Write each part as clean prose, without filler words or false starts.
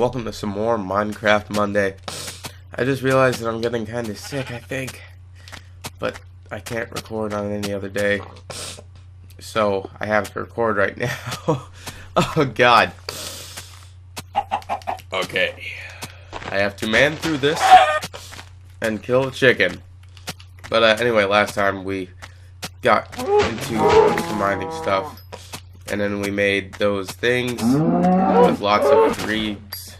welcome to some more Minecraft Monday. I just realized that I'm getting kind of sick, I think, but I can't record on any other day, so I have to record right now. Oh god. Okay, I have to man through this and kill a chicken. But anyway, last time we got into mining stuff. And then we made those things with lots of reeds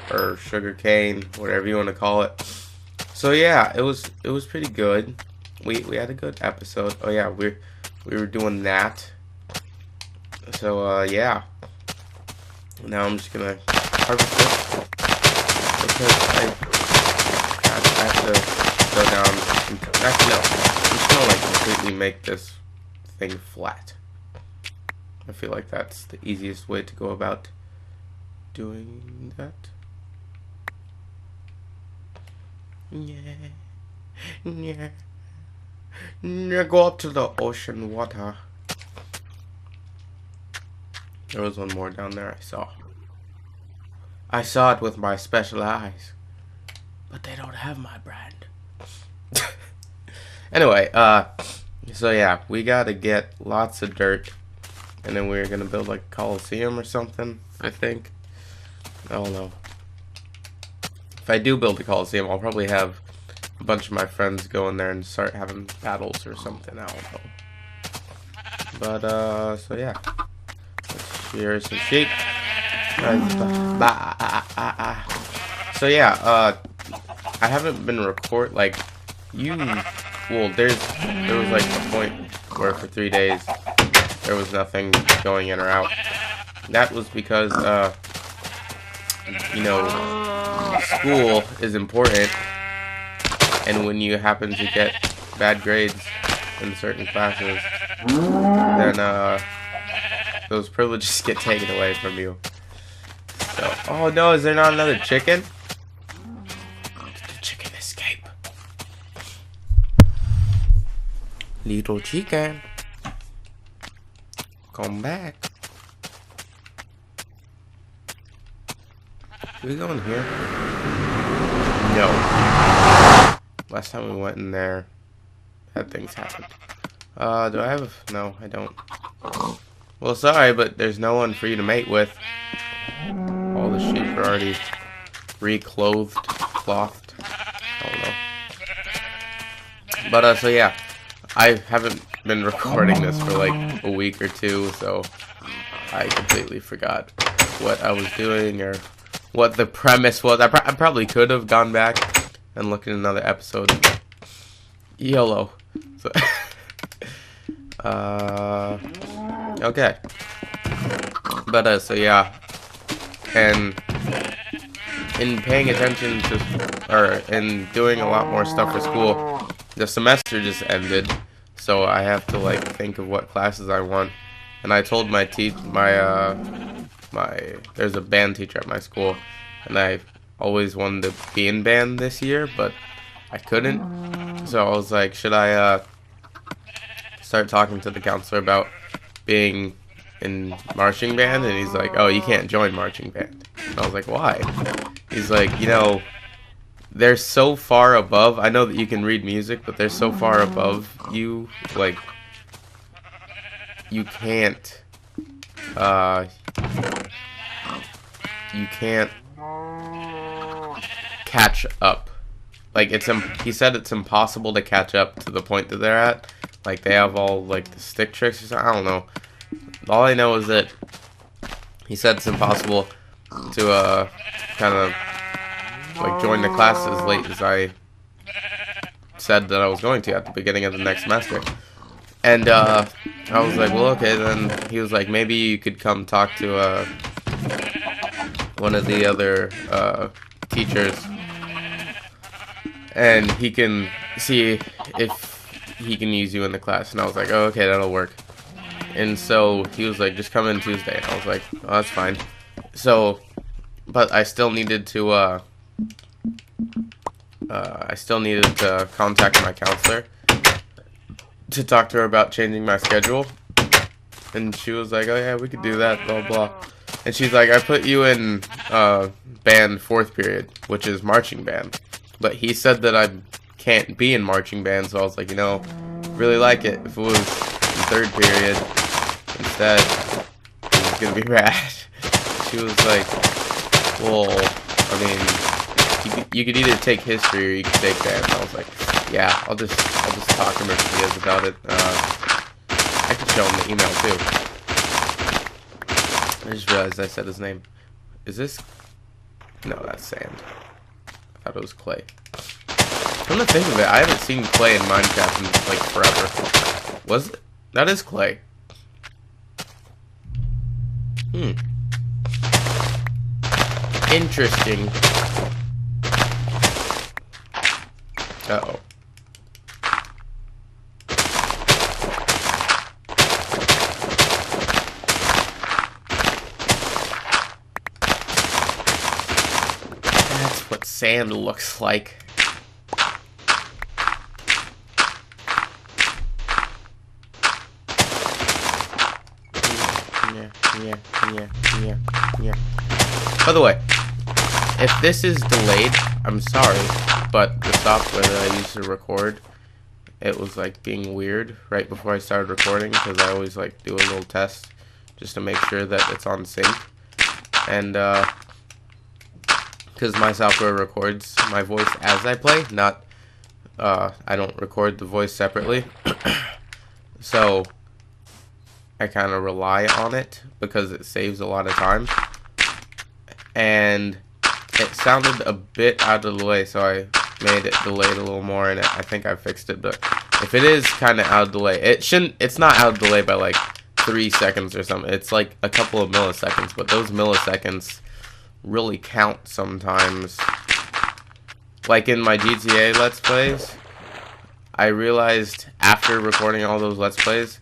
or sugar cane, whatever you want to call it. So yeah, it was pretty good. We had a good episode. Oh yeah, we were doing that. So yeah. Now I'm just gonna harvest this because I have to go down. Actually, no, I'm just gonna like completely make this thing flat. I feel like that's the easiest way to go about doing that. Yeah. Go up to the ocean water. There was one more down there I saw. I saw it with my special eyes. But they don't have my brand. Anyway, so yeah, we gotta get lots of dirt. And then we're gonna build like a Coliseum or something, I think. I don't know. If I do build a Coliseum, I'll probably have a bunch of my friends go in there and start having battles or something. I don't know. But, so yeah. Let's shear some sheep. So yeah, I haven't been like, well, there was like a point where for 3 days, there was nothing going in or out. That was because, you know, school is important, and when you happen to get bad grades in certain classes, then, those privileges get taken away from you. So, oh no, is there not another chicken? Did the chicken escape? Little chicken. Come back. Should we go in here? No. Last time we went in there, bad things happened. Do I have... No, I don't. Well, sorry, but there's no one for you to mate with. All the sheep are already reclothed, clothed. I don't know. But, so yeah. I haven't been recording this for like a week or two, so I completely forgot what I was doing or what the premise was. I probably could have gone back and looked at another episode. YOLO. So, okay. But so yeah, and in paying attention to, or in doing a lot more stuff for school, the semester just ended. So I have to like think of what classes I want, and I told my there's a band teacher at my school, and I always wanted to be in band this year, but I couldn't. So I was like, should I start talking to the counselor about being in marching band? And he's like, oh, you can't join marching band. And I was like, why? He's like, you know, they're so far above. I know that you can read music, but they're so far above you, like, you can't catch up. Like, he said it's impossible to catch up to the point that they're at. Like, they have all, like, the stick tricks or something. I don't know. All I know is that he said it's impossible to, kind of, like, join the class as late as I said that I was going to at the beginning of the next semester. And I was like, well, okay. Then he was like, maybe you could come talk to one of the other teachers, and he can see if he can use you in the class. And I was like, oh, okay, that'll work. And so he was like, just come in Tuesday. And I was like, oh, that's fine. So, but I still needed to contact my counselor to talk to her about changing my schedule. And she was like, oh yeah, we could do that, blah blah. And she's like, I put you in band 4th period, which is marching band. But he said that I can't be in marching band, so I was like, you know, really like it if it was in 3rd period instead. It was gonna be rad. She was like, well, I mean, you could either take history or you could take band. And I was like, yeah, I'll just talk to Mercedes about it. I could show him the email too. I just realized I said his name. Is this? No, that's sand. I thought it was clay. Come to think of it, I haven't seen clay in Minecraft in like forever. Was it? That is clay. Interesting. Uh-oh. That's what sand looks like. Yeah. By the way, if this is delayed, I'm sorry, but the software that I used to record, it was like being weird right before I started recording, because I always like do a little test just to make sure that it's on sync. And because my software records my voice as I play, not I don't record the voice separately. So I kind of rely on it because it saves a lot of time. And it sounded a bit out of delay, so I made it delayed a little more, and I think I fixed it. But if it is kind of out of delay, it's not out of delay by like 3 seconds or something. It's like a couple of milliseconds, but those milliseconds really count sometimes. Like in my GTA Let's Plays, I realized after recording all those Let's Plays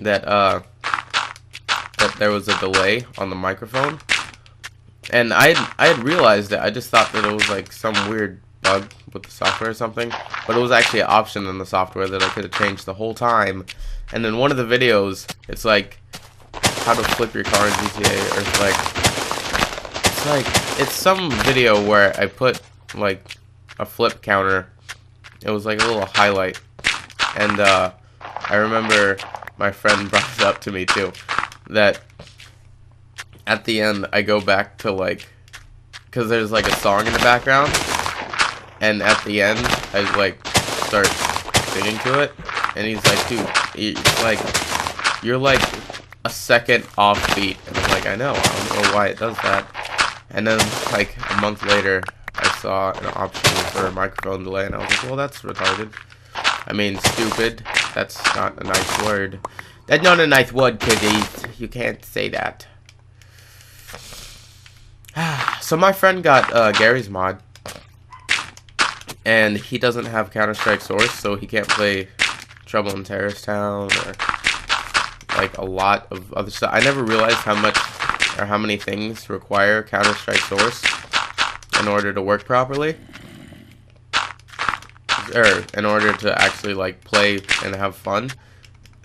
that that there was a delay on the microphone. And I had realized it. I just thought that it was like some weird bug with the software or something. But it was actually an option in the software that I could have changed the whole time. And then one of the videos, it's like how to flip your car in GTA, or it's some video where I put like a flip counter. It was like a little highlight. And I remember my friend brought it up to me too, that at the end, I go back to like, because there's like a song in the background, and at the end, I like start singing to it, and he's like, dude, it's like, you're like a second off beat, and I'm like, I know, I don't know why it does that. And then like a month later, I saw an option for a microphone delay, and I was like, well, that's retarded. I mean, stupid. That's not a nice word. That's not a nice word, kiddies. You can't say that. So my friend got Garry's Mod, and he doesn't have Counter-Strike Source, so he can't play Trouble in Terrorist Town or like a lot of other stuff. I never realized how much or how many things require Counter-Strike Source in order to work properly, or in order to actually like play and have fun.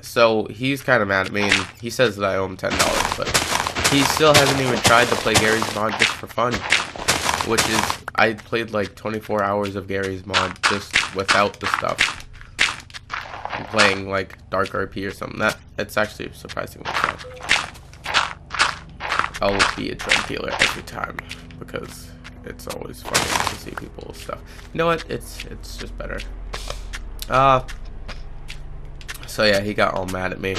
So he's kind of mad at me, and he says that I owe him $10, but he still hasn't even tried to play Garry's Mod just for fun, which is, I played like 24 hours of Garry's Mod just without the stuff. I'm playing like Dark RP or something. It's actually surprisingly fun. I'll be a drug dealer every time because it's always funny to see people's stuff. You know what? It's just better. So yeah, he got all mad at me,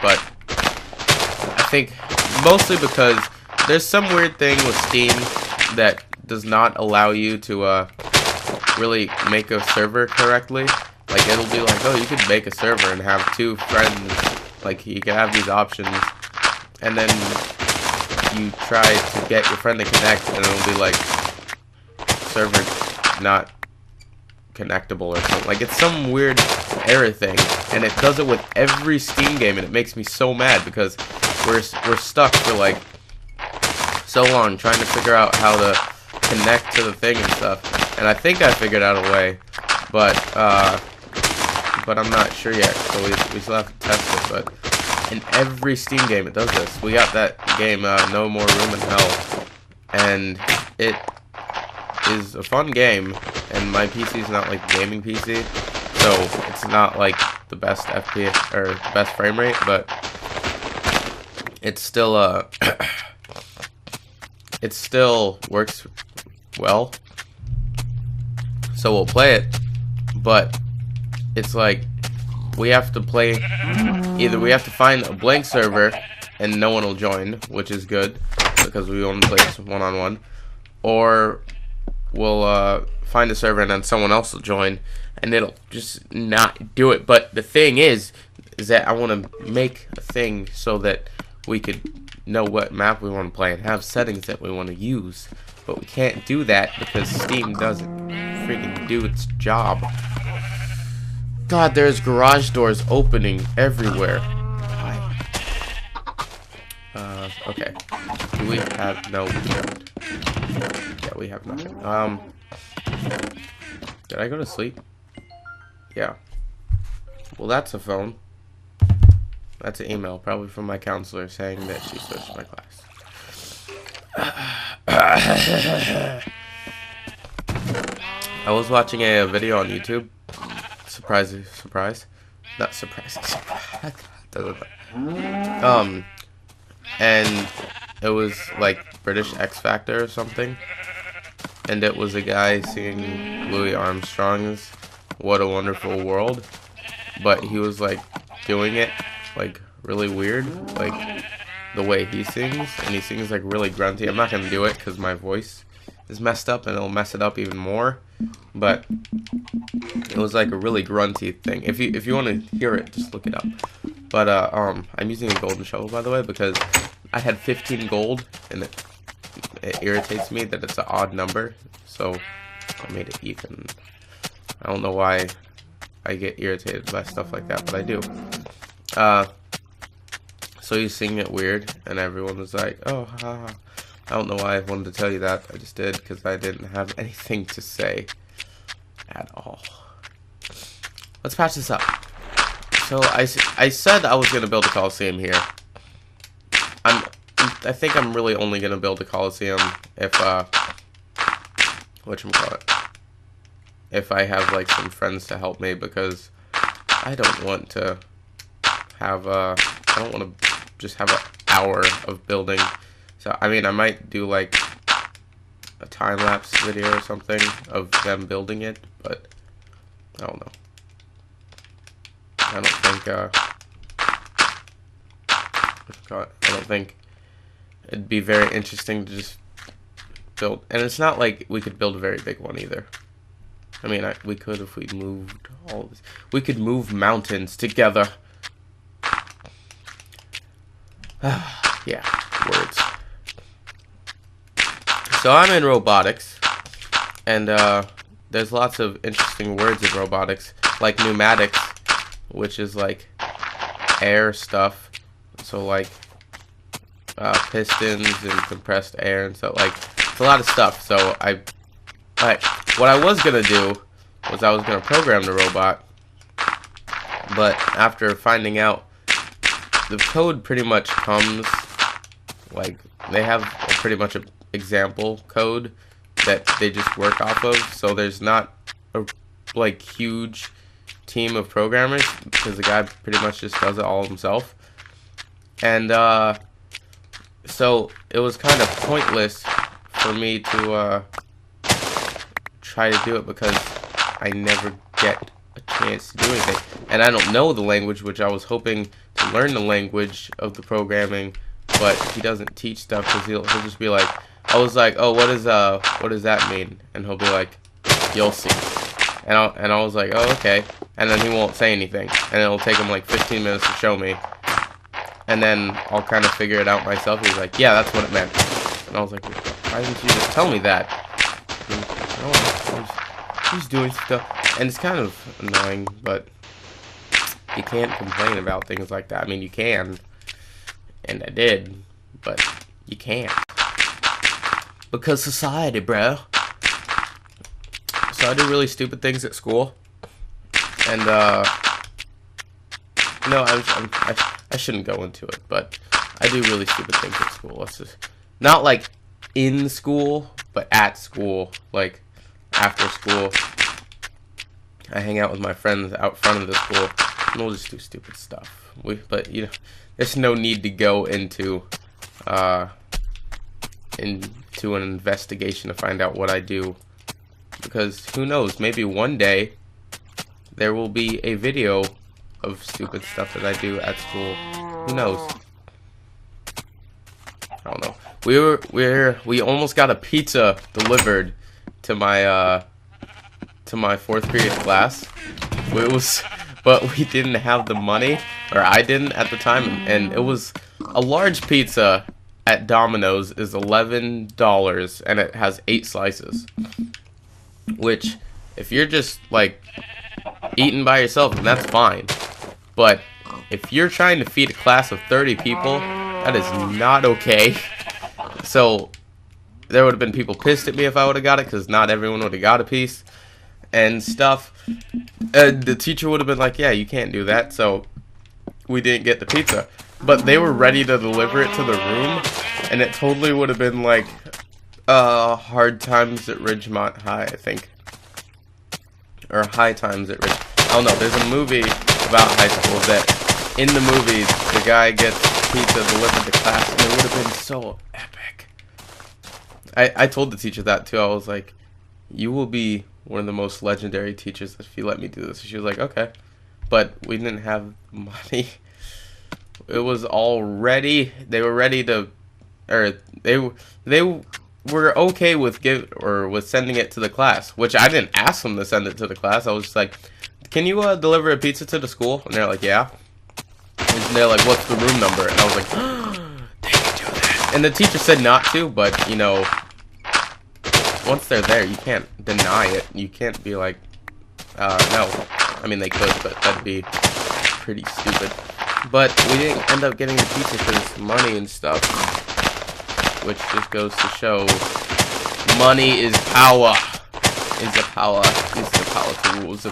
but I think mostly because there's some weird thing with Steam that does not allow you to really make a server correctly. Like, it'll be like, oh, you could make a server and have 2 friends. Like, you can have these options, and then you try to get your friend to connect, and it'll be like, server not connectable or something. Like, it's some weird error thing, and it does it with every Steam game, and it makes me so mad because we're stuck for like so long trying to figure out how to connect to the thing and stuff. And I think I figured out a way, but I'm not sure yet. So we still have to test it. But in every Steam game, it does this. We got that game, No More Room in Hell. and it is a fun game. And my PC is not like a gaming PC, so it's not like the best FPS or the best frame rate, but it's still it still works well. So we'll play it, but it's like we have to play, either we have to find a blank server and no one will join, which is good because we only play this one-on-one, or we'll find a server and then someone else will join and it'll just not do it. But the thing is that I want to make a thing so that we could know what map we want to play and have settings that we want to use, but we can't do that because Steam doesn't freaking do its job. God, there's garage doors opening everywhere. Why? Okay. Do we have no? Yeah, we have nothing. Did I go to sleep? Yeah. Well, that's a phone. That's an email, probably from my counselor saying that she switched my class. I was watching a video on YouTube. Surprise. Not surprising. And it was like British X Factor or something. And it was a guy singing Louis Armstrong's "What a Wonderful World," but he was like doing it like really weird, like the way he sings, and he sings like really grunty. I'm not gonna do it because my voice is messed up and it'll mess it up even more, but it was like a really grunty thing. If you want to hear it, just look it up. But I'm using a golden shovel, by the way, because I had 15 gold and it irritates me that it's an odd number, so I made it even. I don't know why I get irritated by stuff like that, but I do. So he's singing it weird, and everyone was like, "Oh, ha, ha." I don't know why I wanted to tell you that. I just did because I didn't have anything to say at all. Let's patch this up. So I said I was gonna build a Coliseum here. I think I'm really only gonna build a Coliseum if whatchamacallit, if I have like some friends to help me, because I don't want to have I don't want to just have an hour of building. So I mean, I might do like a time-lapse video or something of them building it, but I don't know. I don't think it'd be very interesting to just build, and it's not like we could build a very big one either. I mean, we could if we moved all this. We could move mountains together. Yeah, words. So I'm in robotics, and there's lots of interesting words in robotics, like pneumatics, which is like air stuff. So like pistons and compressed air and stuff. Like, it's a lot of stuff. So what I was gonna do was I was gonna program the robot, but after finding out the code pretty much comes, like, they have pretty much an example code that they just work off of, so there's not a like huge team of programmers because the guy pretty much just does it all himself. And so it was kind of pointless for me to try to do it because I never get a chance to do anything, and I don't know the language, which I was hoping to learn the language of the programming, but he doesn't teach stuff because he'll just be like, I was like, oh, what does that mean? And he'll be like, you'll see. And I was like, oh, okay. And then he won't say anything, and it'll take him like 15 minutes to show me, and then I'll kind of figure it out myself. He's like, yeah, that's what it meant. And I was like, why didn't you just tell me that? He's doing stuff, and it's kind of annoying, but you can't complain about things like that. I mean, you can, and I did, but you can't, because society, bro. So I do really stupid things at school, and no, I shouldn't go into it, but I do really stupid things at school. Let's just not like in school, but at school, like after school, I hang out with my friends out front of the school, and we'll just do stupid stuff. But you know, there's no need to go into an investigation to find out what I do, because who knows? Maybe one day there will be a video of stupid stuff that I do at school. Who knows? I don't know. We almost got a pizza delivered to my fourth period class. But we didn't have the money, or I didn't at the time, and it was a large pizza at Domino's is $11, and it has 8 slices. Which, if you're just like eating by yourself, then that's fine. But if you're trying to feed a class of 30 people, that is not okay. So there would have been people pissed at me if I would have got it, because not everyone would have got a piece and stuff. And the teacher would have been like, yeah, you can't do that. So we didn't get the pizza. But they were ready to deliver it to the room, and it totally would have been like Hard Times at Ridgemont High, I think. Or High Times at Ridgemont. I don't know. There's a movie about high school that in the movie the guy gets pizza delivered to class, and it would have been so epic. I told the teacher that too. I was like, you will be one of the most legendary teachers if you let me do this. She was like, okay. But we didn't have money. It was all ready. They were ready to, or they were okay with with sending it to the class, which I didn't ask them to send it to the class. I was just like, can you deliver a pizza to the school? And they're like, yeah. And they're like, what's the room number? And I was like, they can do that. And the teacher said not to, but you know, once they're there, you can't deny it. You can't be like, no. I mean, they could, but that'd be pretty stupid. But we didn't end up getting the pizza because money and stuff, which just goes to show money is power. Is the power to rule the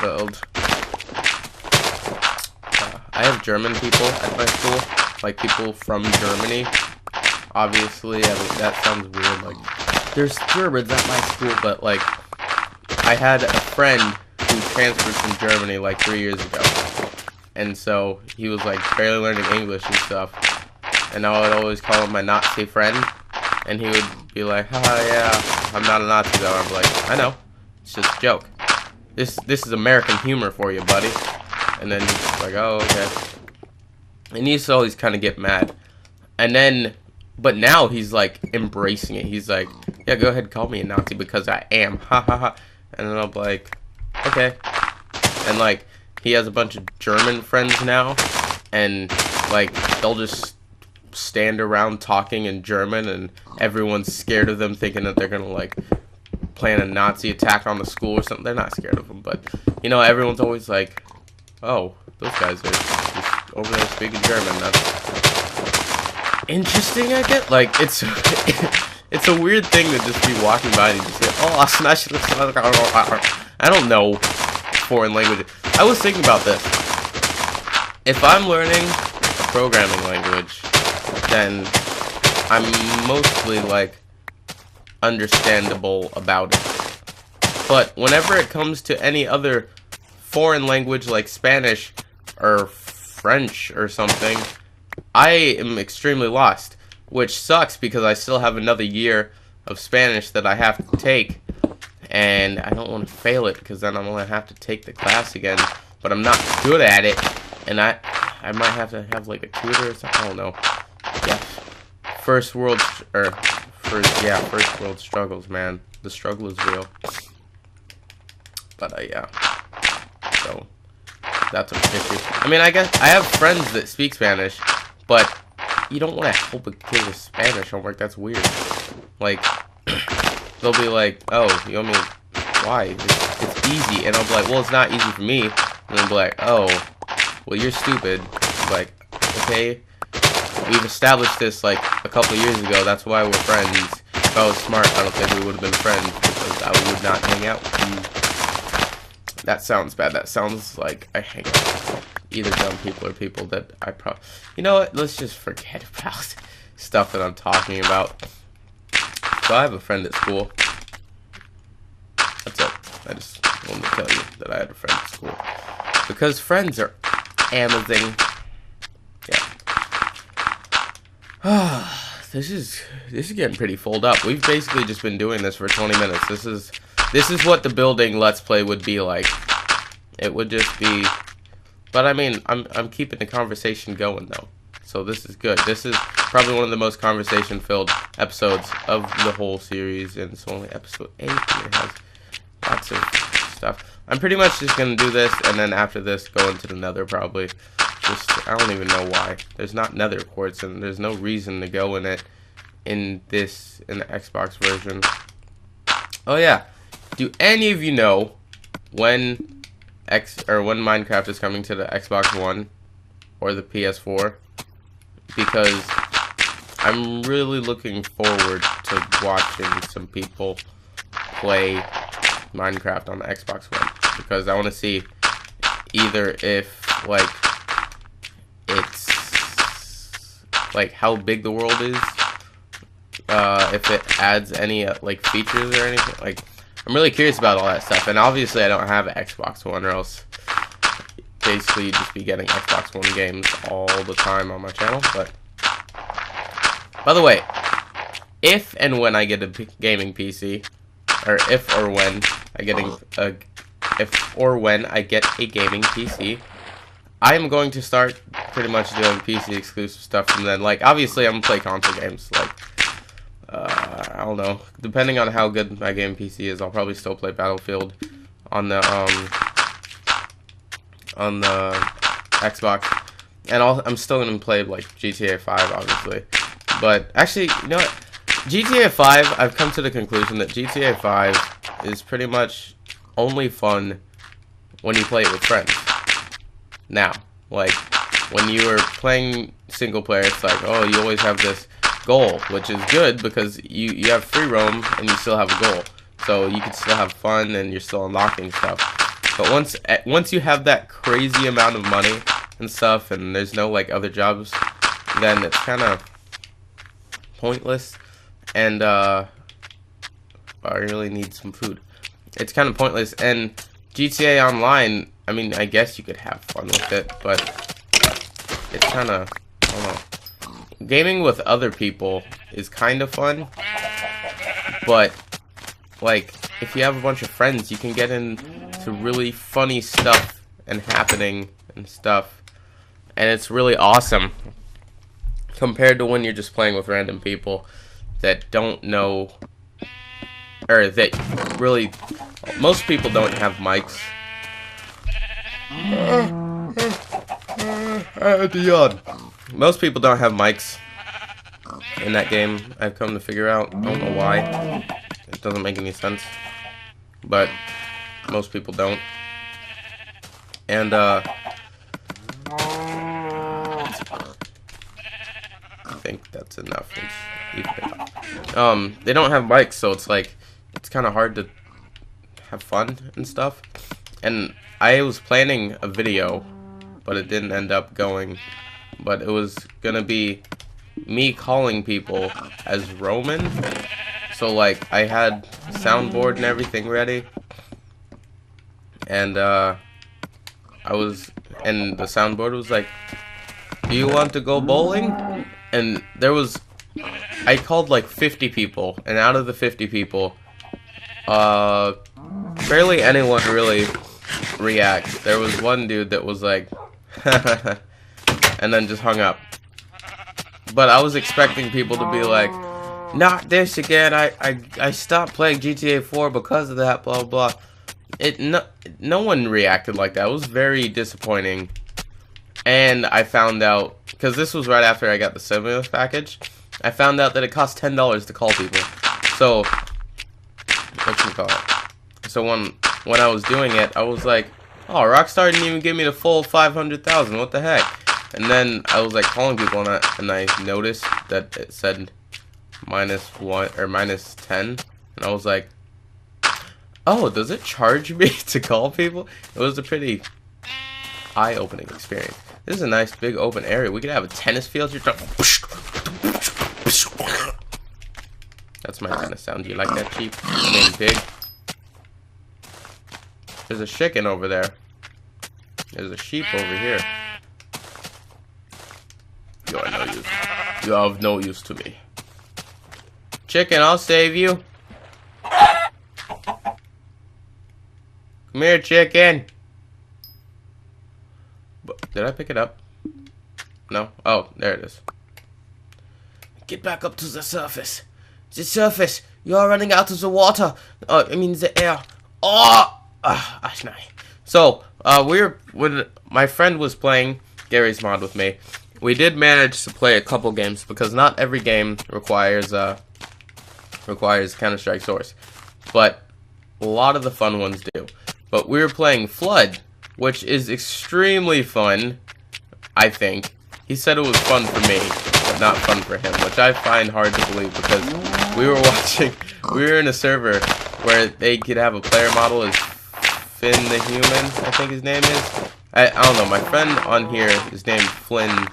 world. I have German people at my school, like people from Germany. Obviously, I mean, that sounds weird. Like, there's Germans at my school, but like, I had a friend who transferred from Germany like 3 years ago, and so he was like barely learning English and stuff. And I would always call him my Nazi friend, and he would be like, haha, yeah, I'm not a Nazi though. I'm like, I know, it's just a joke. This is American humor for you, buddy. And then he's like, oh, okay. And he used to always kind of get mad. And then, but now he's like embracing it. He's like, yeah, go ahead, call me a Nazi because I am, ha ha ha. And then I'm like, okay. And like, he has a bunch of German friends now, and like, they'll just stand around talking in German, and everyone's scared of them, thinking that they're gonna like plan a Nazi attack on the school or something. They're not scared of them, but you know, everyone's always like, oh, those guys are just over there speaking German. That's interesting, I get. Like, it's it's a weird thing to just be walking by and just say, oh, I don't know foreign languages. I was thinking about this. If I'm learning a programming language, then I'm mostly like understandable about it. But whenever it comes to any other foreign language like Spanish or French or something, I am extremely lost, which sucks because I still have another year of Spanish that I have to take, and I don't want to fail it because then I'm going to have to take the class again, but I'm not good at it, and I might have to have like a tutor or something. I don't know. Yeah. First world struggles, man. The struggle is real. But yeah. So that's a issue. I mean, I guess I have friends that speak Spanish, but you don't want to help a kid with Spanish homework. That's weird. Like, they'll be like, "Oh, you want me? Why? It's easy." And I'll be like, "Well, it's not easy for me." And they'll be like, "Oh, well, you're stupid." I'm like, okay, we've established this like a couple years ago. That's why we're friends. If I was smart, I don't think we would have been friends because I would not hang out with you. That sounds bad. That sounds like I hang out with either dumb people or people that I probably... You know what? Let's just forget about stuff that I'm talking about. So I have a friend at school. That's it. I just wanted to tell you that I had a friend at school. Because friends are amazing. Yeah. This is getting pretty full up. We've basically just been doing this for 20 minutes. This is what the building Let's Play would be like. It would just be, but I mean, I'm keeping the conversation going though. So this is good. This is probably one of the most conversation-filled episodes of the whole series, and it's only episode 8, and it has lots of stuff. I'm pretty much just gonna do this, and then after this, go into the Nether probably. Just, I don't even know why. There's not Nether quartz, and there's no reason to go in it in the Xbox version. Oh yeah, do any of you know when when Minecraft is coming to the Xbox One or the PS4? Because I'm really looking forward to watching some people play Minecraft on the Xbox One, because I want to see either if like it's like how big the world is, if it adds any like features or anything. Like, I'm really curious about all that stuff. And obviously I don't have an Xbox One, or else basically you'd just be getting Xbox One games all the time on my channel. But by the way, if and when I get a gaming PC, or if or when I get a gaming PC, I am going to start pretty much doing PC exclusive stuff, and then like obviously I'm gonna play console games. Like I don't know, depending on how good my gaming PC is, I'll probably still play Battlefield on the Xbox, and I'm still gonna play like GTA 5 obviously. But actually, you know what? GTA 5, I've come to the conclusion that GTA 5 is pretty much only fun when you play it with friends. Now, like, when you are playing single player, it's like, oh, you always have this goal, which is good because you have free roam and you still have a goal. So you can still have fun and you're still unlocking stuff. But once you have that crazy amount of money and stuff, and there's no like other jobs, then it's kind of pointless. And I really need some food. It's kind of pointless. And GTA Online, I mean, I guess you could have fun with it, but it's kind of, I don't know. Gaming with other people is kind of fun, but like if you have a bunch of friends, you can get into really funny stuff and happening and stuff, and it's really awesome compared to when you're just playing with random people that don't know, or that really, most people don't have mics. Most people don't have mics in that game, I've come to figure out. I don't know why. It doesn't make any sense. But most people don't. And I think that's enough. They don't have mics, so it's like it's kind of hard to have fun and stuff. And I was planning a video, but it didn't end up going. But it was gonna be me calling people as Roman. So like I had soundboard and everything ready, and the soundboard was like, "Do you want to go bowling?" And I called like 50 people, and out of the 50 people, barely anyone really react. There was one dude that was like, and then just hung up. But I was expecting people to be like, "Not this again. I stopped playing GTA 4 because of that, blah blah." No one reacted like that. It was very disappointing. And I found out, because this was right after I got the stimulus package, I found out that it cost $10 to call people. So So when I was doing it, I was like, "Oh, Rockstar didn't even give me the full 500,000. What the heck?" And then I was like calling people, and I noticed that it said -1 or -10, and I was like, "Oh, does it charge me to call people?" It was a pretty eye-opening experience. This is a nice big open area. We could have a tennis field. You're That's my kind of sound. Do you like that, sheep? I mean, pig. There's a chicken over there. There's a sheep over here. You are no use. You are of no use to me. Chicken, I'll save you. Come here, chicken. Did I pick it up? No? Oh, there it is. Get back up to the surface. The surface. You are running out of the water. I mean the air. Oh! So, when my friend was playing Garry's Mod with me, we did manage to play a couple games because not every game requires Counter-Strike Source, but a lot of the fun ones do. But we were playing Flood, which is extremely fun, I think. He said it was fun for me, but not fun for him, which I find hard to believe because we were in a server where they could have a player model as Finn the Human, I think his name is. I don't know, my friend on here is named Flynn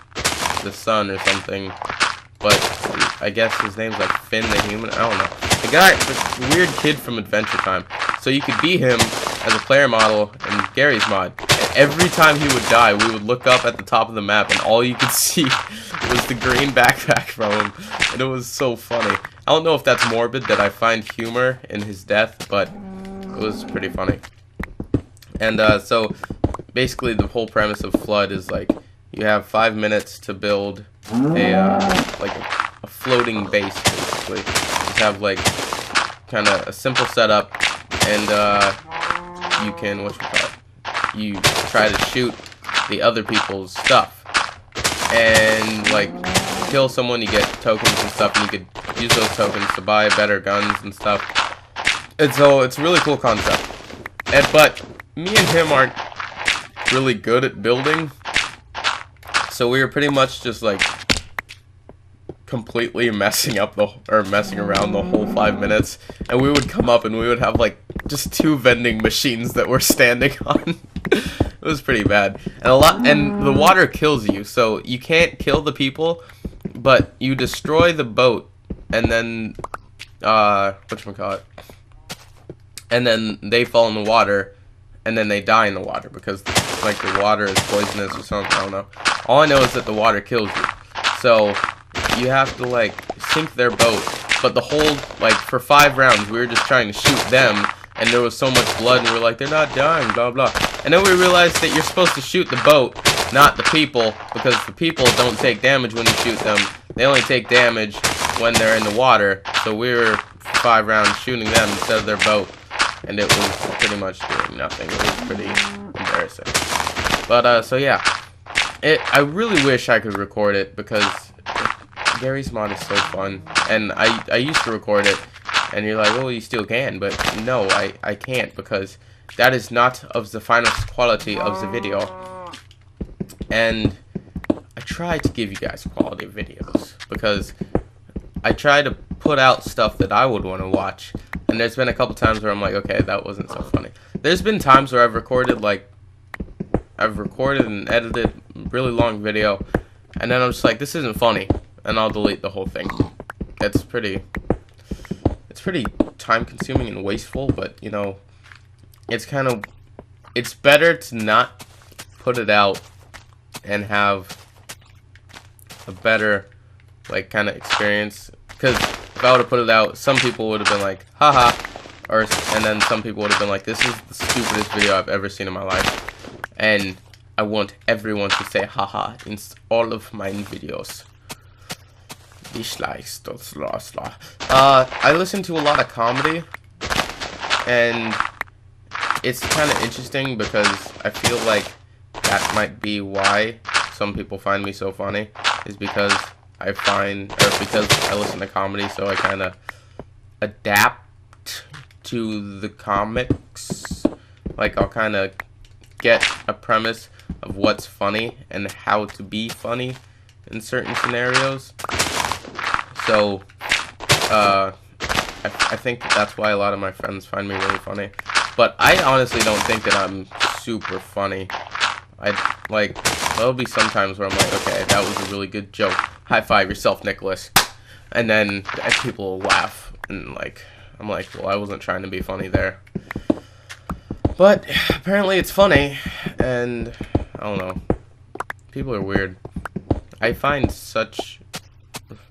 the Sun or something, but I guess his name's like Finn the Human, I don't know. The weird kid from Adventure Time. So you could be him as a player model in Garry's Mod. And every time he would die, we would look up at the top of the map and all you could see was the green backpack from him. And it was so funny. I don't know if that's morbid that I find humor in his death, but it was pretty funny. And so basically the whole premise of Flood is like you have 5 minutes to build a floating base basically. You have like kind of a simple setup and you can you try to shoot the other people's stuff and like kill someone, you get tokens and stuff, and you could use those tokens to buy better guns and stuff. And so it's a really cool concept. But me and him aren't really good at building, so we were pretty much just like completely messing around the whole 5 minutes, and we would come up and we would have like just 2 vending machines that we're standing on. It was pretty bad, and the water kills you, so you can't kill the people, but you destroy the boat, and then whatchamacallit, and then they fall in the water, and then they die in the water because like the water is poisonous or something. I don't know. All I know is that the water kills you, so you have to like sink their boat. But the whole like for 5 rounds we were just trying to shoot them, and there was so much blood, and we were like, they're not dying, blah blah. And then we realized that you're supposed to shoot the boat, not the people, because the people don't take damage when you shoot them. They only take damage when they're in the water. So we were 5 rounds shooting them instead of their boat, and it was pretty much doing nothing. It was pretty embarrassing. But so yeah, I really wish I could record it because Garry's Mod is so fun, and I used to record it, and you're like, oh, you still can, but no, I can't, because that is not of the finest quality of the video. And I try to give you guys quality videos because I try to put out stuff that I would want to watch, and there's been a couple times where I'm like, okay, that wasn't so funny. There's been times where I've recorded and edited a really long video, and then I'm just like, this isn't funny, and I'll delete the whole thing. It's pretty time consuming and wasteful, but you know, it's better to not put it out and have a better like kind of experience, because if I would have put it out, some people would have been like, haha, and then some people would have been like, this is the stupidest video I've ever seen in my life. And I want everyone to say haha in all of my videos. I listen to a lot of comedy, and it's kind of interesting because I feel like that might be why some people find me so funny, is because because I listen to comedy, so I kind of adapt to the comics. Like, I'll kind of get a premise of what's funny and how to be funny in certain scenarios. So, I think that's why a lot of my friends find me really funny. But I honestly don't think that I'm super funny. There'll be some times where I'm like, okay, that was a really good joke. High five yourself, Nicholas. and then people will laugh, and like I'm like, well, I wasn't trying to be funny there. But apparently it's funny, and I don't know. People are weird. I find such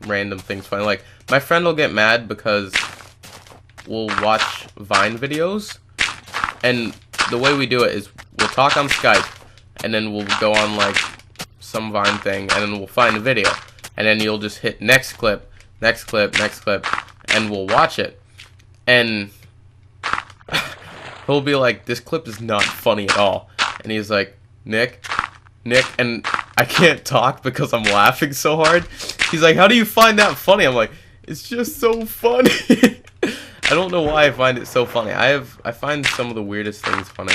random things funny. Like, my friend will get mad because we'll watch Vine videos, and the way we do it is we'll talk on Skype, and then we'll go on, like, some Vine thing, and then we'll find a video. And then you'll just hit next clip, next clip, next clip, and we'll watch it. And he'll be like, this clip is not funny at all. And he's like, Nick, and I can't talk because I'm laughing so hard. He's like, how do you find that funny? I'm like, it's just so funny. I don't know why I find it so funny. I find some of the weirdest things funny.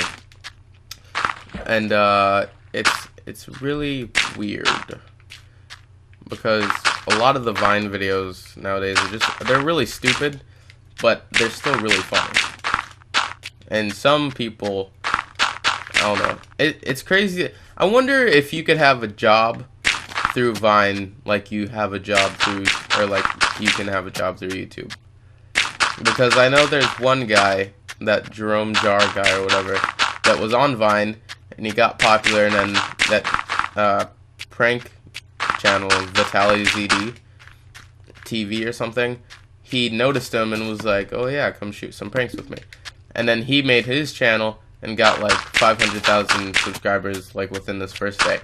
And it's really weird. Because a lot of the Vine videos nowadays are they're really stupid, but they're still really funny. And some people, I don't know, it's crazy. I wonder if you could have a job through Vine like you have a job through, or like you can have a job through YouTube. Because I know there's one guy, that Jerome Jar guy or whatever, that was on Vine, and he got popular, and then that prank channel, Vitaly ZD TV or something, he noticed him and was like, oh yeah, come shoot some pranks with me. And then he made his channel and got like 500,000 subscribers like within this first day.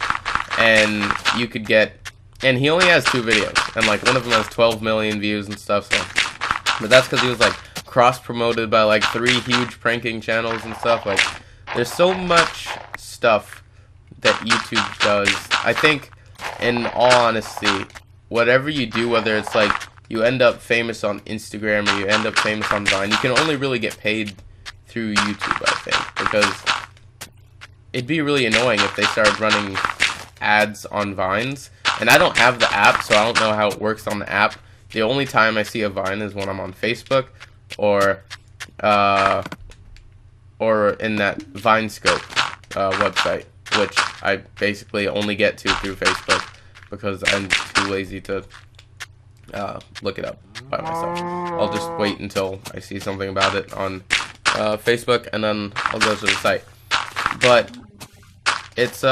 And you could get, and he only has 2 videos, and like one of them has 12 million views and stuff, so, but that's because he was like cross-promoted by like 3 huge pranking channels and stuff. Like, there's so much stuff that YouTube does. I think, in all honesty, whatever you do, whether it's like you end up famous on Instagram or you end up famous on Vine, you can only really get paid through YouTube, I think, because it'd be really annoying if they started running ads on Vines. And I don't have the app, so I don't know how it works on the app. The only time I see a Vine is when I'm on Facebook or in that VineScope website, which I basically only get to through Facebook because I'm too lazy to look it up by myself. I'll just wait until I see something about it on Facebook, and then I'll go to the site. But it's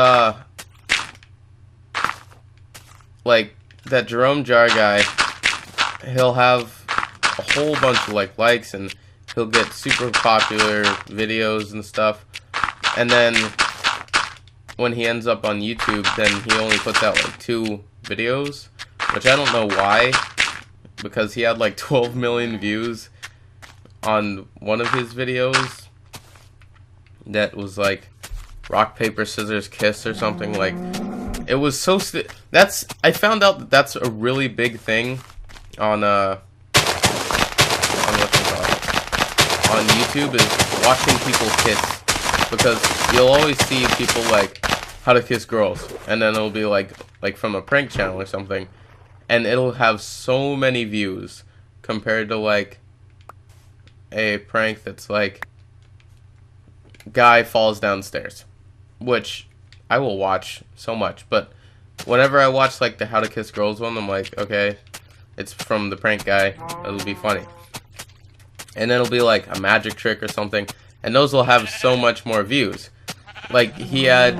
like that Jerome Jar guy, he'll have a whole bunch of like likes, and he'll get super popular videos and stuff, and then when he ends up on YouTube, then he only puts out like 2 videos, which I don't know why, because he had like 12 million views on one of his videos that was like rock, paper, scissors, kiss or something. Like, it was so I found out that that's a really big thing on on YouTube, is watching people kiss, because you'll always see people like how to kiss girls, and then it'll be like from a prank channel or something, and it'll have so many views compared to like a prank that's like guy falls downstairs, which I will watch so much. But whenever I watch like the how to kiss girls one, I'm like, okay, it's from the prank guy, it'll be funny. And then it'll be like a magic trick or something, and those will have so much more views. Like, he had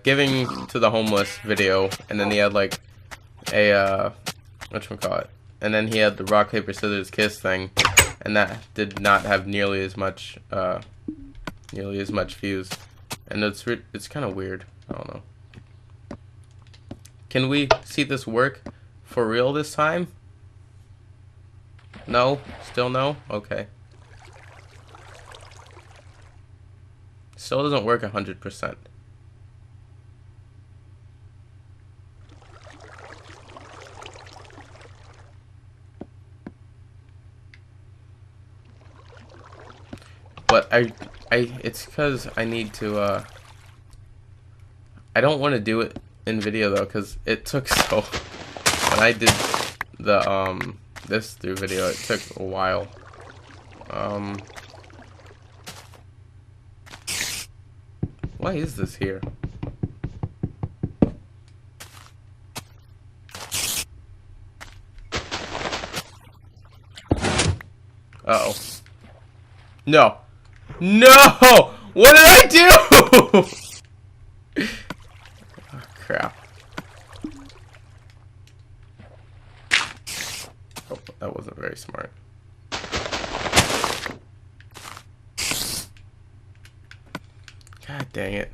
giving to the homeless video, and then he had like a whatchamacallit, and then he had the rock, paper, scissors, kiss thing, and that did not have nearly as much views. And it's kind of weird. I don't know. Can we see this work for real this time? No? Still no? Okay. Still doesn't work 100%. But it's because I need to, I don't want to do it in video though, because it took so, when I did the, this through video, it took a while. Why is this here? Uh-oh. No. No! What did I do? Oh, crap. Oh, that wasn't very smart. God dang it.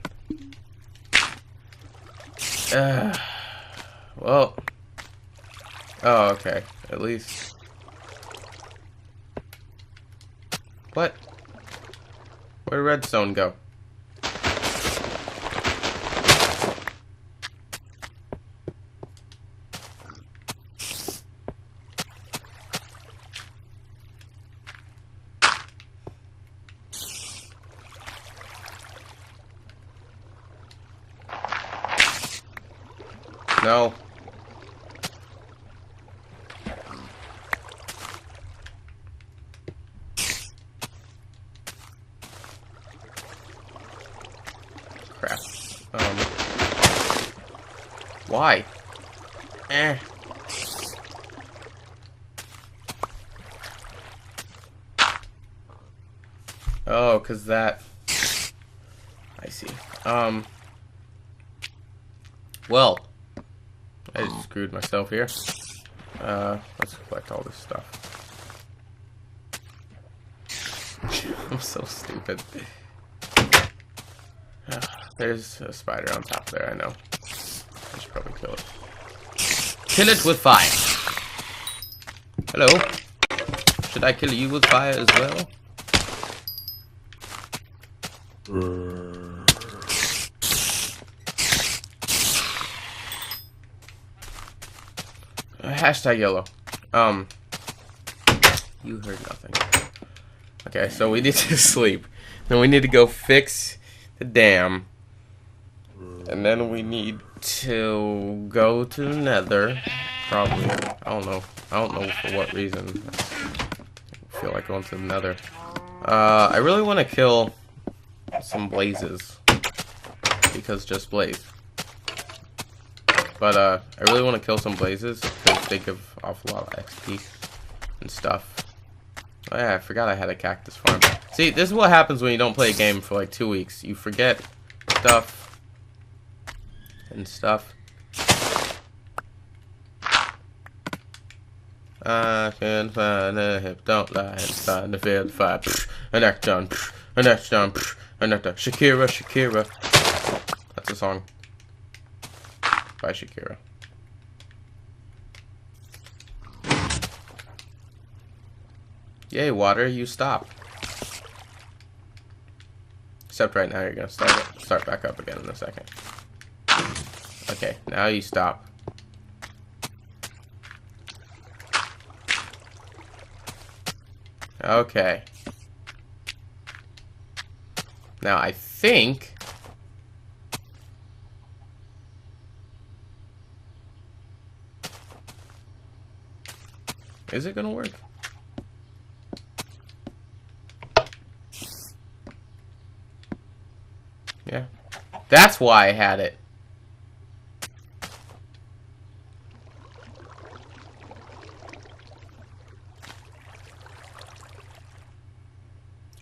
Well. Oh, okay. At least. What? Where'd redstone go? No. Crap. Why? Eh. Oh, 'cause that. I see. Well, I just screwed myself here. Let's collect all this stuff. I'm so stupid. There's a spider on top there, I know. I should probably kill it. Kill it with fire! Hello? Should I kill you with fire as well? Hashtag yellow. You heard nothing. Okay, so we need to sleep. Then we need to go fix the dam. And then we need to go to Nether. Probably. I don't know. I don't know for what reason. I feel like going to the Nether. I really want to kill some blazes. Because just blaze. But I really want to kill some blazes because they give off a lot of XP and stuff. Oh yeah, I forgot I had a cactus farm. See, this is what happens when you don't play a game for like 2 weeks. You forget stuff and stuff. I can find a hip, don't lie, it's time to feel the fire. And that's done, and that's done, and that's done. Shakira, Shakira. That's a song by Shakira. Yay, water, you stop. Except right now you're gonna start back up again in a second. Okay, now you stop. Okay. Now I think is it gonna work? Yeah. That's why I had it.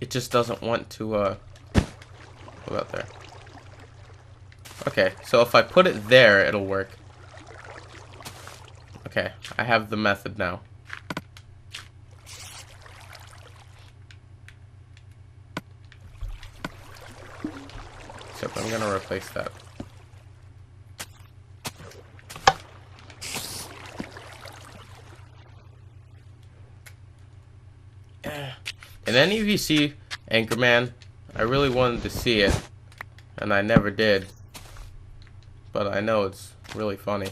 It just doesn't want to, go out there. Okay, so if I put it there, it'll work. Okay, I have the method now. Except I'm gonna replace that. And any of you see Anchorman? I really wanted to see it, and I never did. But I know it's really funny.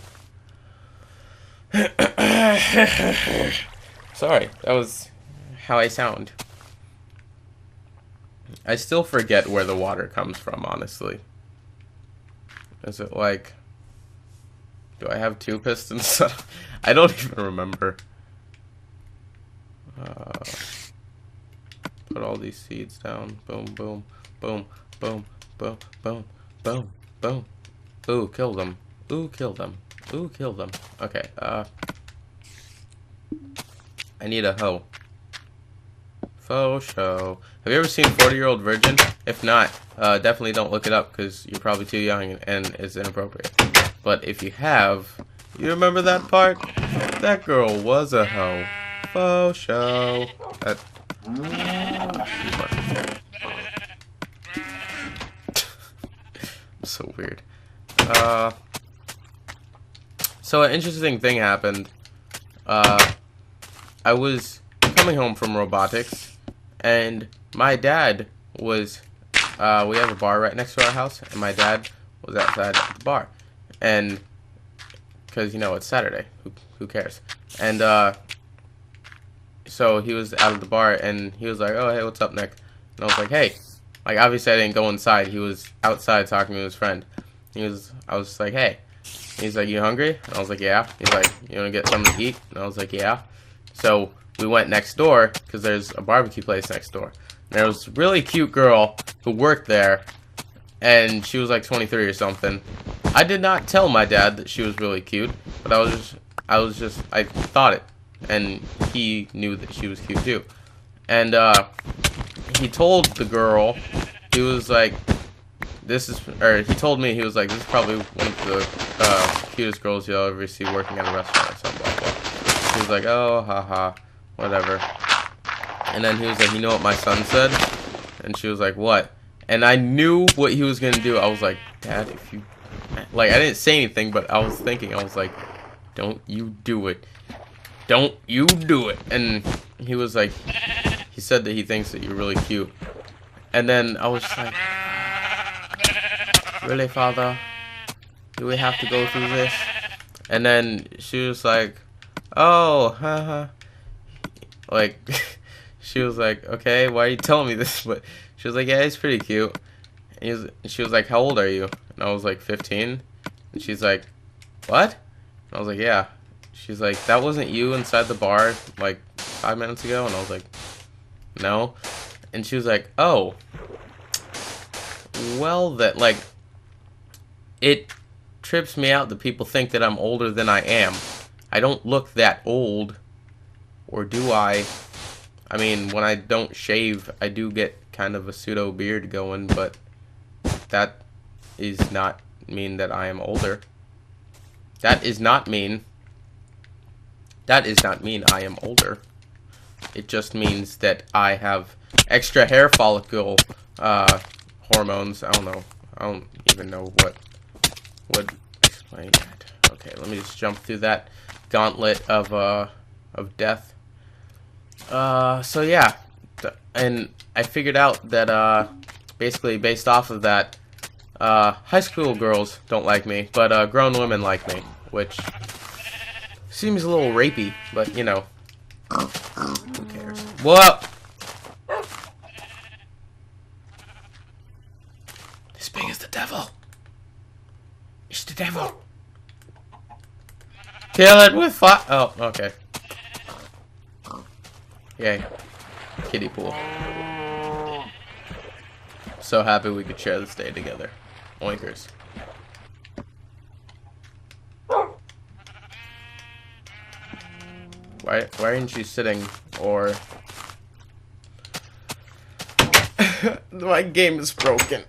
Sorry, that was how I sound. I still forget where the water comes from, honestly. Is it like... Do I have 2 pistons? I don't even remember. Put all these seeds down. Boom, boom, boom, boom, boom, boom, boom, boom. Ooh, kill them. Ooh, kill them. Ooh, kill them. Okay, I need a hoe. Faux show. Have you ever seen 40-Year-Old Virgin? If not, definitely don't look it up because you're probably too young and it's inappropriate. But if you have, you remember that part? That girl was a hoe. Faux show. That. So weird. So an interesting thing happened. I was coming home from robotics, and my dad was, we have a bar right next to our house, and my dad was outside at the bar, and, because, you know, it's Saturday, who cares, and, so he was out of the bar, and he was like, oh, hey, what's up, Nick, and I was like, hey, like, obviously I didn't go inside, he was outside talking to his friend, I was just like, hey, he's like, you hungry? And I was like, yeah. He's like, you want to get something to eat? And I was like, yeah. So we went next door because there's a barbecue place next door. And there was a really cute girl who worked there, and she was like 23 or something. I did not tell my dad that she was really cute, but I thought it, and he knew that she was cute too. And he told the girl, he was like, he told me, he was like, this is probably one of the cutest girls you'll ever see working at a restaurant or something like that. He was like, oh, haha, whatever. And then he was like, you know what my son said? And she was like, what? And I knew what he was going to do. I was like, Dad, if you... Like, I didn't say anything, but I was thinking, I was like, don't you do it. Don't you do it. And he was like, he said that he thinks that you're really cute. And then I was just like... Really, Father? Do we have to go through this? And then she was like, oh, haha. Like, she was like, okay, why are you telling me this? But she was like, yeah, he's pretty cute. And she was like, how old are you? And I was like, 15. And she's like, what? And I was like, yeah. She's like, that wasn't you inside the bar like 5 minutes ago? And I was like, no. And she was like, oh. Well, that, like, it trips me out that people think that I'm older than I am. I don't look that old. Or do I? I mean, when I don't shave, I do get kind of a pseudo beard going, but that is not mean that I am older. That is not mean I am older. It just means that I have extra hair follicle hormones. I don't know. I don't even know what would explain that. Okay, let me just jump through that gauntlet of death. So yeah, and I figured out that basically based off of that, high school girls don't like me, but grown women like me, which seems a little rapey, but you know, who cares? What? This pig is the devil. It's the devil. Kill it with fire. Oh, okay. Yay. Kiddie pool. So happy we could share this day together. Oinkers. Why aren't you sitting, or... My game is broken.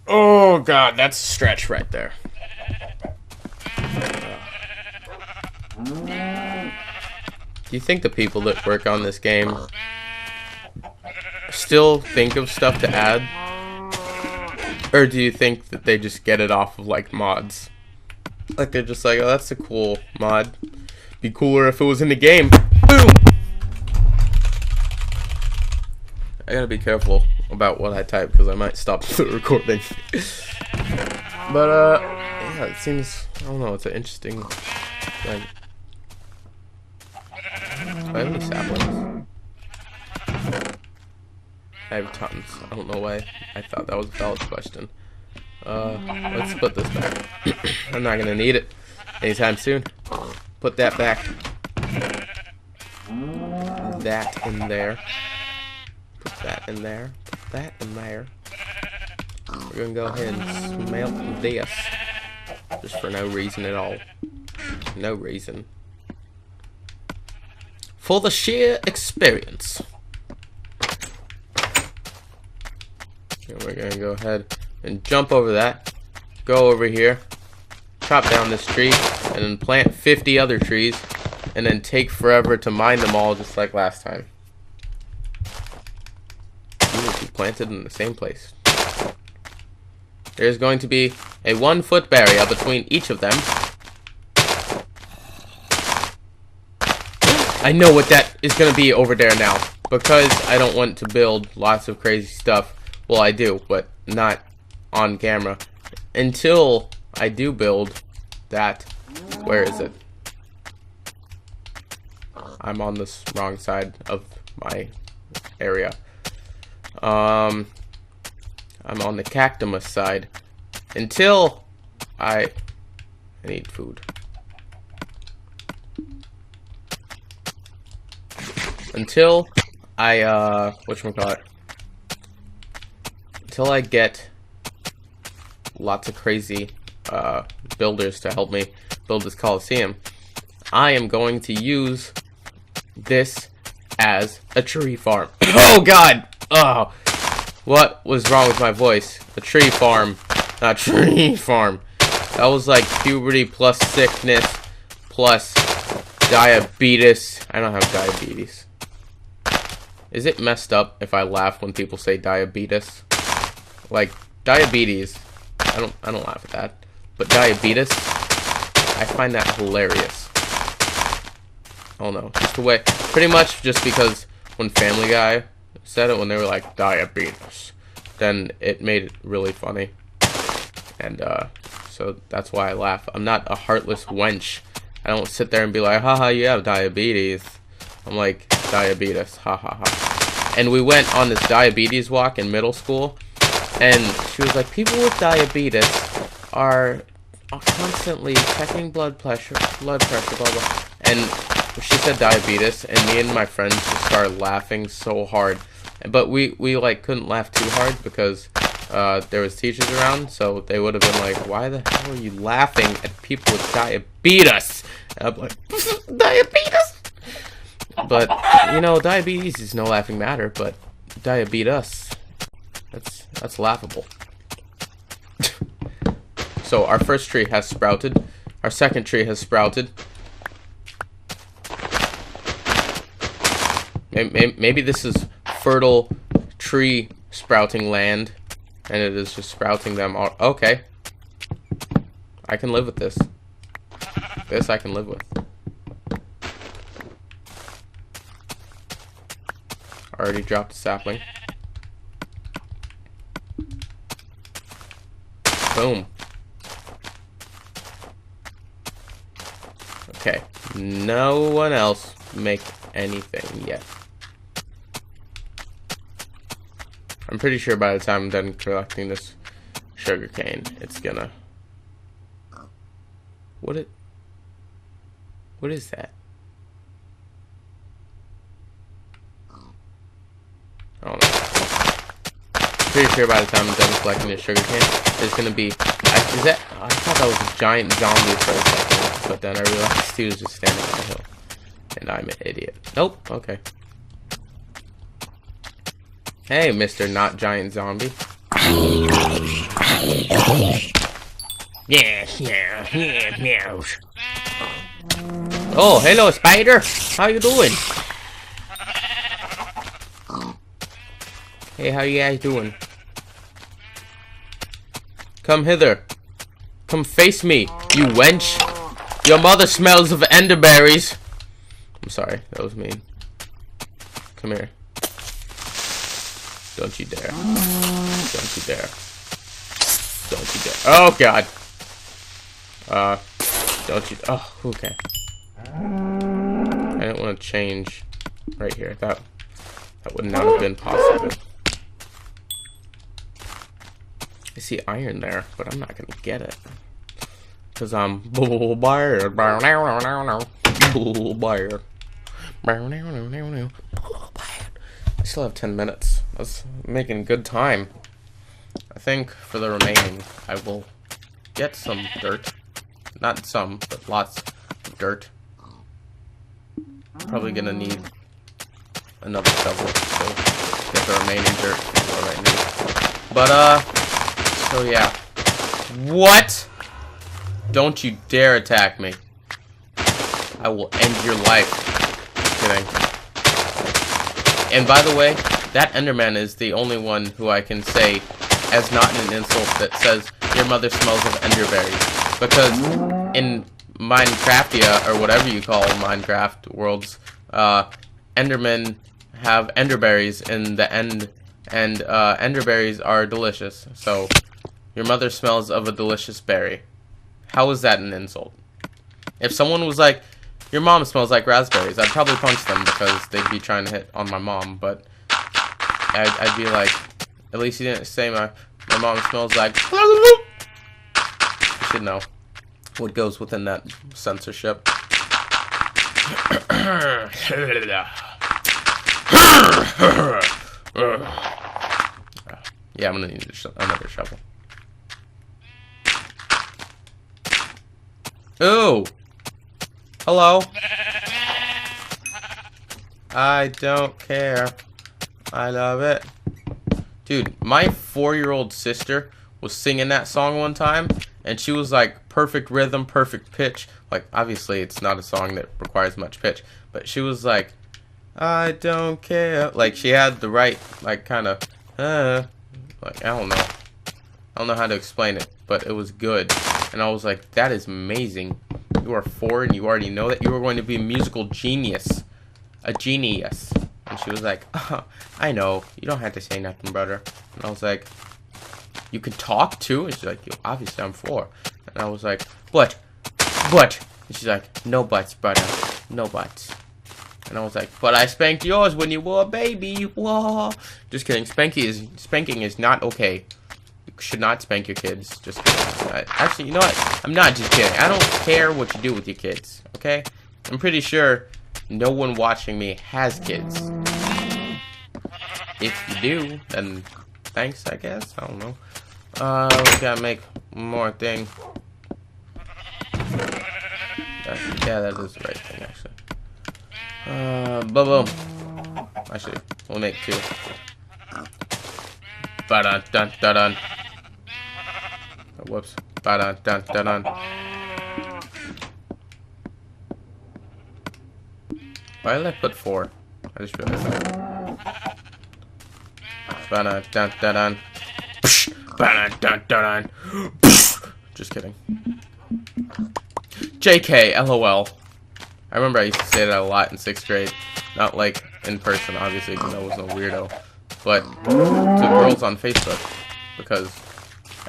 Oh god, that's a stretch right there. Do you think the people that work on this game still think of stuff to add? Or do you think that they just get it off of, like, mods? Like, they're just like, oh, that's a cool mod. Be cooler if it was in the game. Boom! I gotta be careful about what I type, because I might stop the recording. But, yeah, it seems, I don't know, it's an interesting, like... Do I have any saplings? I have tons. I don't know why I thought that was a valid question. Let's put this back. I'm not gonna need it anytime soon. Put that back. That in there. Put that in there. Put that in there. We're gonna go ahead and smelt this. Just for no reason at all. No reason. For the sheer experience. And we're gonna go ahead and jump over that. Go over here. Chop down this tree. And then plant 50 other trees. And then take forever to mine them all just like last time. You will be planted in the same place. There's going to be a 1-foot barrier between each of them. I know what that is going to be over there now. Because I don't want to build lots of crazy stuff. Well, I do, but not on camera. Until I do build that. Where is it? I'm on this wrong side of my area. I'm on the cactus side. Until I need food. Until I whatchamacallit? Until I get lots of crazy builders to help me build this Coliseum, I am going to use this as a tree farm. Oh god! Oh, what was wrong with my voice? A tree farm, not tree farm. That was like puberty plus sickness plus diabetes. I don't have diabetes. Is it messed up if I laugh when people say diabetes? Like diabetes, I don't laugh at that. But diabetes, I find that hilarious. Oh no, just the way, pretty much just because when Family Guy said it, when they were like diabetes, then it made it really funny. And so that's why I laugh. I'm not a heartless wench. I don't sit there and be like, haha, you have diabetes. I'm like, diabetes, ha ha ha. And we went on this diabetes walk in middle school, and she was like, people with diabetes are constantly checking blood pressure, blah blah. And she said diabetes, and me and my friends just started laughing so hard. But we like couldn't laugh too hard because there was teachers around, so they would have been like, why the hell are you laughing at people with diabetes? And I'm like, diabetes? But, you know, diabetes is no laughing matter, but diabetes, that's laughable. So our first tree has sprouted. Our second tree has sprouted. Maybe this is fertile tree sprouting land, and it is just sprouting them all. Okay. I can live with this. This I can live with. Already dropped a sapling. Boom. Okay. No one else make anything yet. I'm pretty sure by the time I'm done collecting this sugarcane, it's gonna... What is that? I don't know. Pretty sure by the time I'm done collecting this sugarcane, there's gonna be... I thought that was a giant zombie for a second, but then I realized he was just standing on the hill. And I'm an idiot. Nope, okay. Hey, Mr. Not Giant Zombie. Yeah. Oh, hello, spider. How you doing? Hey, how you guys doing? Come hither. Come face me, you wench. Your mother smells of enderberries. I'm sorry, that was mean. Come here. Don't you dare. Don't you dare. Don't you dare. Oh, God. Don't you... Oh, okay. I didn't want to change right here. That would not have been possible. I see iron there, but I'm not going to get it. Because I'm... Bull-buyer. Bull-buyer. I still have 10 minutes. That's making good time. I think for the remaining, I will get some dirt. Not some, but lots of dirt. Probably gonna need another shovel to get the remaining dirt for what I need. But, so yeah. What? Don't you dare attack me. I will end your life. Just kidding. And by the way, that Enderman is the only one who I can say as not an insult that says, your mother smells of enderberries. Because in Minecraftia, or whatever you call Minecraft worlds, Endermen have enderberries in the end, and enderberries are delicious. So, your mother smells of a delicious berry. How is that an insult? If someone was like, your mom smells like raspberries, I'd probably punch them because they'd be trying to hit on my mom, but I'd be like, at least you didn't say my mom smells like... You should know what goes within that censorship. Yeah, I'm gonna need another shovel. Ooh! Hello. I don't care. I love it. Dude, my 4-year-old sister was singing that song one time, and she was like, perfect rhythm, perfect pitch. Like, obviously, it's not a song that requires much pitch, but she was like, I don't care. Like, she had the right, like, kind of, like, I don't know. I don't know how to explain it, but it was good. And I was like, that is amazing. You are 4 and you already know that you are going to be a musical genius. A genius. And she was like, oh, I know. You don't have to say nothing, brother. And I was like, you can talk too? And she's like, obviously I'm 4. And I was like, but. And she's like, no buts, brother. No buts. And I was like, but I spanked yours when you were a baby. Whoa. Just kidding. Spanking is not okay. You should not spank your kids. Just kidding. Actually, you know what? I'm not just kidding. I don't care what you do with your kids. Okay? I'm pretty sure no one watching me has kids. If you do, then thanks, I guess. I don't know. We gotta make one more thing. Yeah, that is the right thing, actually. Boom. Actually, we'll make 2. Ba-dun, dun, dun, dun. Whoops. Ba-dun, dun, dun, dun. Why did I put 4? I just realized that. Ba-dun, dun, dun, dun. Ba-dun, dun, dun, dun. Just kidding. JK, LOL. I remember I used to say that a lot in 6th grade. Not like in person, obviously, because I was no weirdo. But to girls on Facebook. Because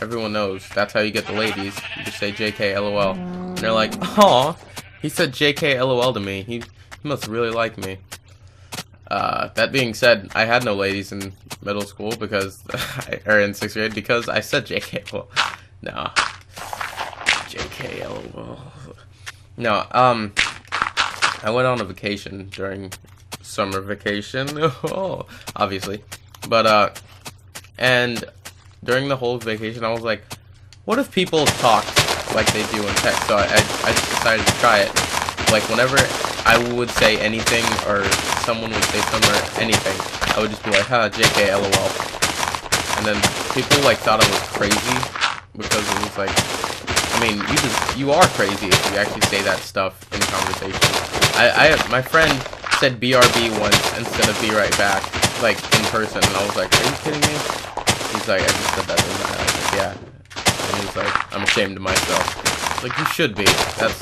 everyone knows that's how you get the ladies. You just say JK, LOL. And they're like, aw, he said JK, LOL to me. He must really like me. That being said, I had no ladies in middle school because, or in 6th grade, because I said JK, LOL. No. JK, LOL. No, I went on a vacation during summer vacation, obviously, but, and during the whole vacation, I was like, what if people talked like they do in text? So I just decided to try it. Like, whenever I would say anything, or someone would say something or anything, I would just be like, JK, LOL. And then people, like, thought I was crazy, because it was like, I mean, you are crazy if you actually say that stuff in conversation. My friend said BRB once instead of be right back, like, in person, and I was like, are you kidding me? He's like, I just said that in my I was like, yeah. And he's like, I'm ashamed of myself. Like, you should be. That's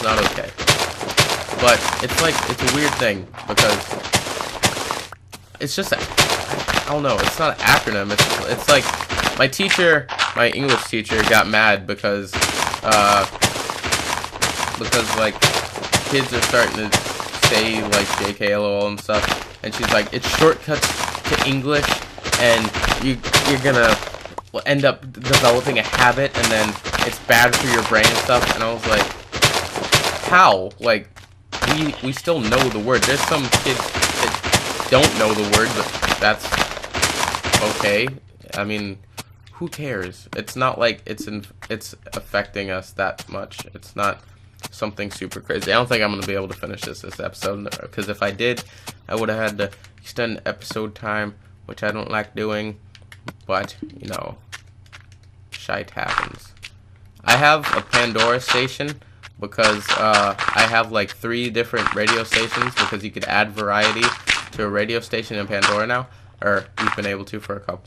not okay. But it's like, it's a weird thing, because it's just, I don't know, it's not an acronym, it's like, my teacher, my English teacher, got mad because like, kids are starting to say, like, JK, LOL and stuff, and she's like, it's shortcuts to English, and you're gonna end up developing a habit, and then it's bad for your brain and stuff, and I was like, how? Like, we still know the word. There's some kids that don't know the word, but that's okay. I mean, who cares? It's not like it's affecting us that much. It's not something super crazy. I don't think I'm going to be able to finish this episode, because if I did, I would have had to extend episode time, which I don't like doing. but, you know, shite happens. I have a Pandora station because I have like 3 different radio stations because you could add variety to a radio station in Pandora now, or you've been able to for a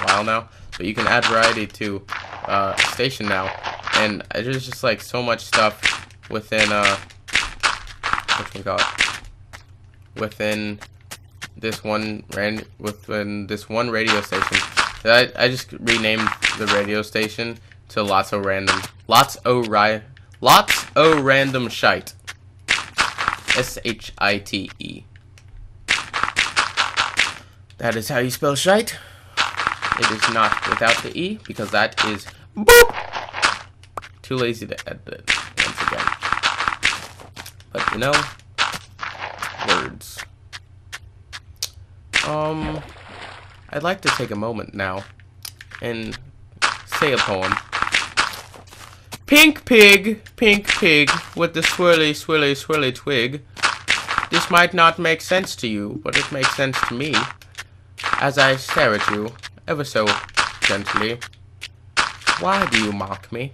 while now. But you can add variety to a station now, and there's just like so much stuff within within this one radio station that I just renamed the radio station to Lots O Random Shite. S-H-I-T-E. That is how you spell shite. It is not without the E, because that is boop. Too lazy to edit it once again. But you know, words. I'd like to take a moment now and say a poem. Pink pig with the swirly, swirly, swirly twig. This might not make sense to you, but it makes sense to me. As I stare at you, ever so gently. Why do you mock me,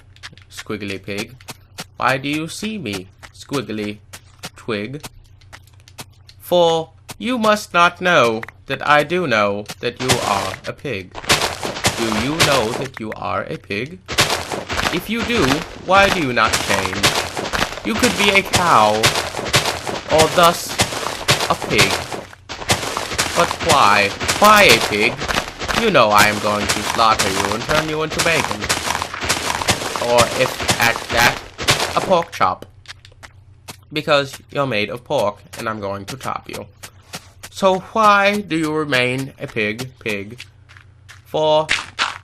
squiggly pig? Why do you see me, squiggly twig? For you must not know that I do know that you are a pig. Do you know that you are a pig? If you do, why do you not change? You could be a cow, or thus a pig. But why? Why a pig? You know I am going to slaughter you and turn you into bacon. Or if at that, a pork chop. Because you're made of pork, and I'm going to top you. So why do you remain a pig? For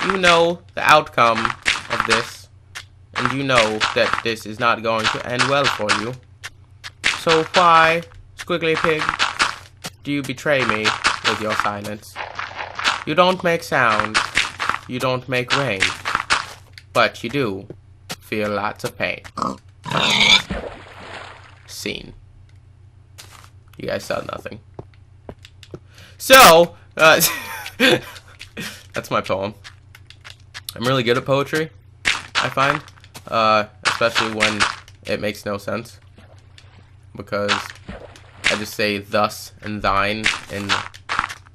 you know the outcome of this. And you know that this is not going to end well for you. So why, squiggly pig, do you betray me with your silence? You don't make sound. You don't make rain. But you do feel lots of pain. Scene. You guys saw nothing. So, that's my poem. I'm really good at poetry, I find. Especially when it makes no sense, because I just say thus and thine and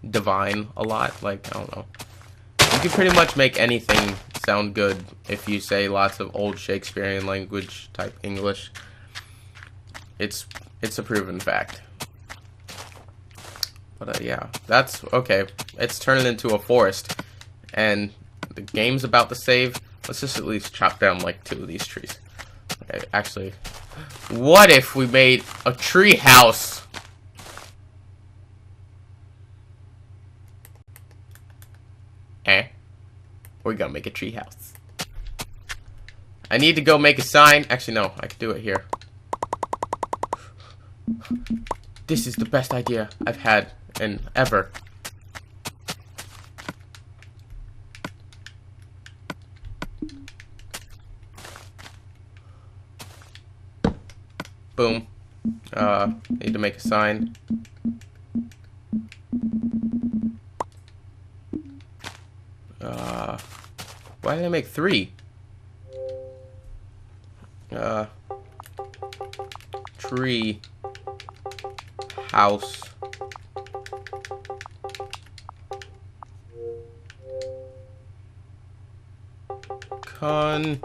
divine a lot. Like, I don't know. You can pretty much make anything sound good if you say lots of old Shakespearean language type English. It's a proven fact. But yeah, that's okay. It's turning into a forest, and the game's about to save. Let's just at least chop down like 2 of these trees. Okay, actually, what if we made a tree house? We're gonna make a tree house. I need to go make a sign. Actually, no, I can do it here. This is the best idea I've had in ever. Boom. Need to make a sign. Why did I make 3? Tree house. Construction.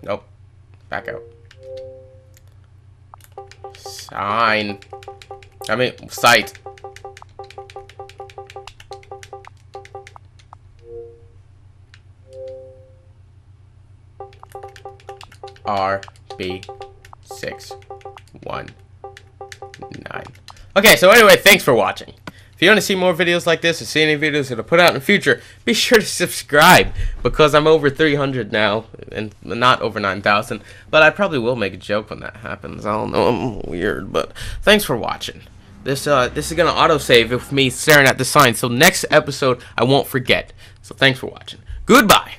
Nope. Back out. Sign. I mean, site. RB619. Okay, so anyway, thanks for watching. If you want to see more videos like this or see any videos that I put out in the future, be sure to subscribe, because I'm over 300 now and not over 9,000. But I probably will make a joke when that happens. I don't know, I'm weird, but thanks for watching. This is gonna autosave with me staring at the sign, so next episode I won't forget. So thanks for watching. Goodbye.